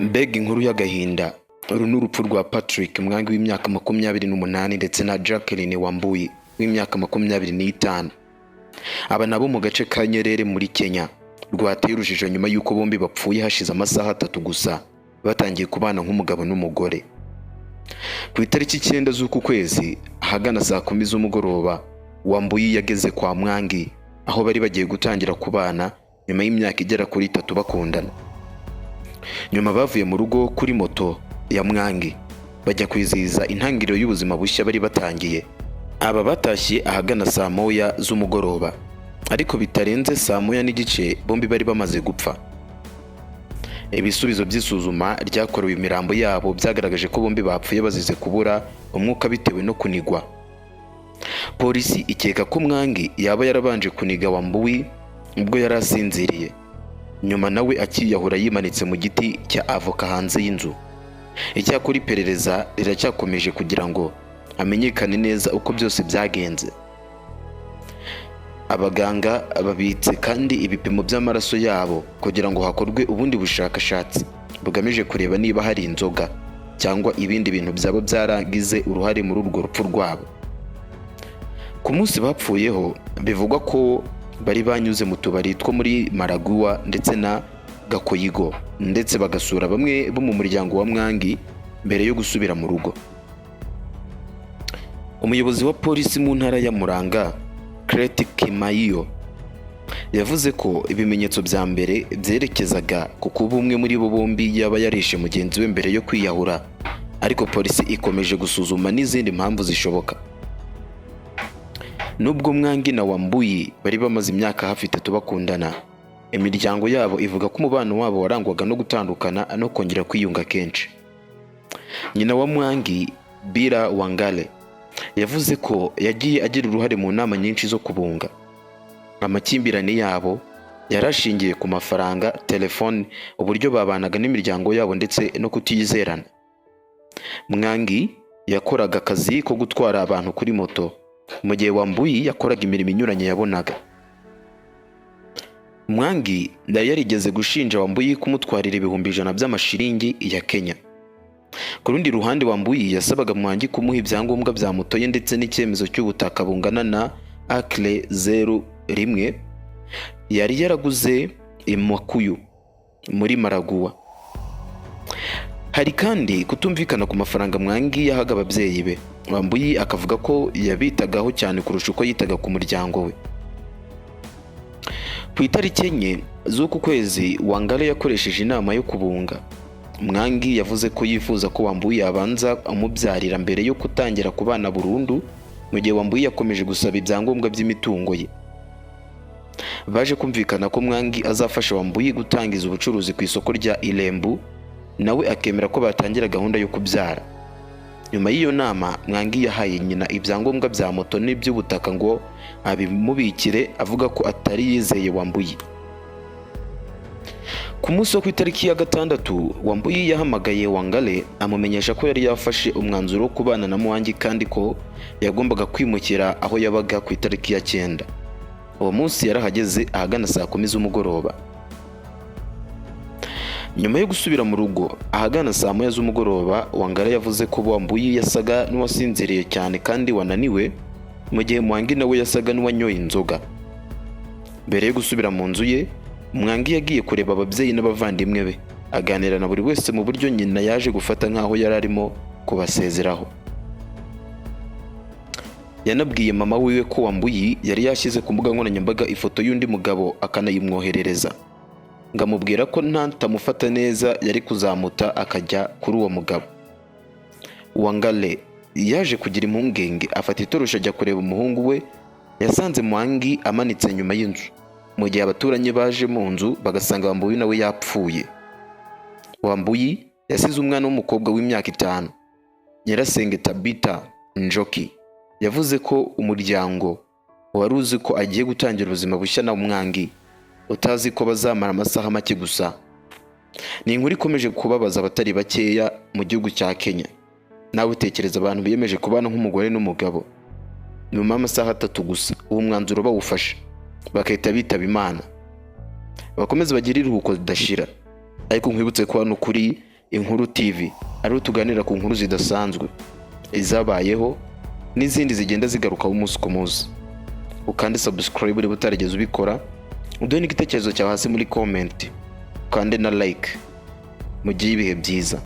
Mbega inkuru y'agahinda. Uru ni urupfu rwa Patrick Mwangi w'imyaka 28 ndetse na Jacqueline Wambui w'imyaka 25. Aba nabo mu gace ka Nyerere muri Kenya rwateye urujijo nyuma y'uko bombi bapfuye hashize amasaha 3 gusa batangiye kubana nk'umugabo n'umugore. Ku itariki 9 z'uku kwezi ahagana saa 10 z'umugoroba, Wambui yageze kwa Mwangi aho bari bagiye gutangira kubana nyuma y'imyaka igera kuri 3 bakundana. Nyuma bavuye mu rugo kuri moto ya Mwangi bajya kwizihiza intangiriro y'ubuzima bushya bari batangiye. Aba batashye ahagana saa 1 z'umugoroba, ariko bitarenze saa 1 n'igice bombi bari bamaze gupfa. Ibisubizo by'isuzuma ryakorewe imirambo yabo byagaragaje ko bombi bapfuye bazize kubura umwuka bitewe no kunigwa. Polisi ikeka ko Mwangi yaba yarabanje kuniga Wambui ubwo yari asinziriye, nyuma nawe akiyahura yimanitse mu giti cya avoka hanze y'inzu. Icyakora iperereza riracyakomeje kugira ngo amenyekane neza uko byose byagenze. Abaganga babitse kandi ibipimo by'amaraso yabo kugira ngo hakorwe ubundi bushakashatsi bugamije kureba niba hari inzoga cyangwa ibindi bintu byaba byaragize uruhare muri urwo rupfu rwabo. Ku munsi bapfuyeho bivugwa ko bari banyuze mu tubari two muri Maragua ndetse na Gakoyigo, ndetse bagasura bamwe bo mu muryango wa Mwangi mbere yo gusubira mu rugo. Umuyobozi wa polisi mu ntara ya Muranga, Kreti Kimayo, yavuze ko ibimenyetso bya mbere byerekezaga ku kuba umwe muri bo bombi yaba yarishe mugenzi we mbere yo kwiyahura, ariko polisi ikomeje gusuzuma n'izindi mpamvu zishoboka. Nubwo Mwangi na Wambui bari bamaze imyaka hafi 3 bakundana, imiryango yabo ivuga ko umubano wabo warangwaga no gutandukana no kongera kwiyunga kenshi. Nyina wa Mwangi, Bira Wangale, yavuze ko yagiye agira uruhare mu nama nyinshi zo kubunga. Amakimbirane yabo yarashingiye ku mafaranga, telefone, uburyo babanaga n'imiryango yabo ndetse no kutizerana. Mwangi yakoraga akazi ko gutwara abantu kuri moto, mu gihe Wambui yakoraga imirimo inyuranye yabonaga. Mwangi yarigeze gushinja Wambui kumutwarira ibihumbi 100 by'amashiringi ya Kenya. Ku rundi ruhande, Wambui yasabaga Mwangi kumuha ibyangombwa bya moto ye ndetse n'icyemezo cy'ubutaka bungana na acre 01 yari yaraguze Imakuyu muri Maragua. Hari kandi kutumvikana ku mafaranga Mwangi yahaga ababyeyi be. Wambui akavuga ko yabitagaho cyane kurusha uko yitaga ku muryango we. Ku itariki 4 z'uku kwezi, Wangale yakoresheje inama yo kubunga. Mwangi yavuze ko yifuza ko Wambui yabanza amubyarira mbere yo kutangira kubana burundu, mu gihe Wambui yakomeje gusaba ibyangombwa by'imitungo ye. Baje kumvikana ko Mwangi azafasha Wambui gutangiza ubucuruzi ku isoko rya Ilembu, nawe akemera ko batangira gahunda yo kubyara. Nyuma y'iyo nama, Mwangi yahaye nyina ibyangombwa bya moto n'iby'ubutaka ngo abimubikire, avuga ko atari yizeye Wambui. Ku munsi wo ku itariki ya 6, Wambui yahamagaye Wangale amumenyesha ko yari yafashe umwanzuro wo kubana na Mwangi kandi ko yagombaga kwimukira aho yabaga ku itariki ya 9. Uwo munsi yarahageze ahagana saa 10 z'umugoroba. Nyuma yo gusubira mu rugo ahagana saa 1 z'umugoroba, Wangale yavuze ko Wambui yasaga n'uwasinziriye cyane kandi wananiwe, mu gihe Mwangi nawe yasaga n'uwanyoye inzoga. Mbere yo gusubira mu nzu ye, Mwangi yagiye kureba ababyeyi n'abavandimwe be, aganira na buri wese mu buryo nyina yaje gufata nk'aho yari arimo kubasezeraho. Yanabwiye mama wiwe ko Wambui yari yashyize ku mbuga nkoranyambaga ifoto y'undi mugabo akanayimwoherereza, ngamubwira ko ntamufata neza yari kuzamuta akajya kuri uwo mugabo. Wangale yaje kugira impungenge, afata itorosha ajya kureba umuhungu we. Yasanze Mwangi amanitse nyuma y'inzu, mu gihe abaturanyi baje mu nzu bagasanga Wambui nawe yapfuye. Wambui yasize umwana w'umukobwa w'imyaka 5. Nyirasenge Tabita Njoki yavuze ko umuryango wari uzi ko agiye gutangira ubuzima bushya na Mwangi, utazi ko bazamara amasaha make gusa. Ni inkuru ikomeje kubabaza abatari bakeya mu gihugu cya Kenya. Nawe utekereza abantu biyemeje kubana nk'umugore n'umugabo, nyuma y'amasaha 3 gusa uwo mwanzuro bawufashe bakahita bitaba Imana, bakomeze bagire iruhuko ridashira. Ariko nkwibutse ko hano kuri Inkuru TV, ariho tuganira ku nkuru zidasanzwe, izabayeho n'izindi zigenda zigarukaho umunsi ku munsi. Ukande subscribe niba utarigeze ubikora, uduhe n'igitekerezo cyawe hasi muri comment, ukande na like. Mugire ibihe byiza.